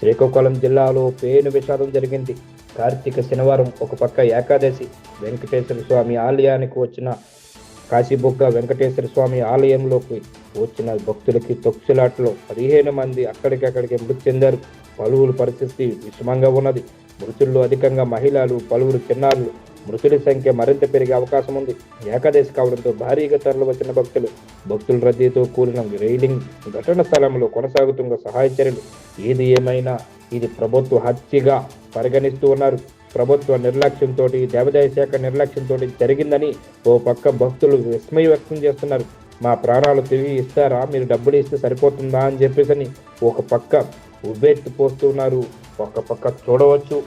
శ్రీకాకుళం జిల్లాలో పేను విషాదం జరిగింది. కార్తీక శనివారం ఒక పక్క ఏకాదశి. వెంకటేశ్వర స్వామి ఆలయానికి వచ్చిన కాశీబుగ్గ వెంకటేశ్వర స్వామి ఆలయంలోకి వచ్చిన భక్తులకి తొక్కిసలాటలో 15 మంది అక్కడికక్కడికి మృతి చెందారు. పలువురు పరిస్థితి విషమంగా ఉన్నది. మృతుల్లో అధికంగా మహిళలు, పలువురు చిన్నారులు. మృతుల సంఖ్య మరింత పెరిగే అవకాశం ఉంది. ఏకాదశి కావడంతో భారీగా తరలి వచ్చిన భక్తుల రద్దీతో కూడిన రైలింగ్ ఘటన స్థలంలో కొనసాగుతున్న సహాయ చర్యలు. ఏది ఏమైనా ఇది ప్రభుత్వ హత్యగా పరిగణిస్తూ ఉన్నారు. ప్రభుత్వ నిర్లక్ష్యంతో, దేవాదాయ శాఖ నిర్లక్ష్యంతో జరిగిందని ఓ పక్క భక్తులు విస్మయం వ్యక్తం చేస్తున్నారు. మా ప్రాణాలు తిరిగి ఇస్తారా, మీరు డబ్బులు ఇస్తే సరిపోతుందా అని చెప్పేసి ఒక పక్క ఉవ్వెత్తి పోస్తున్నారు. ఒక పక్క చూడవచ్చు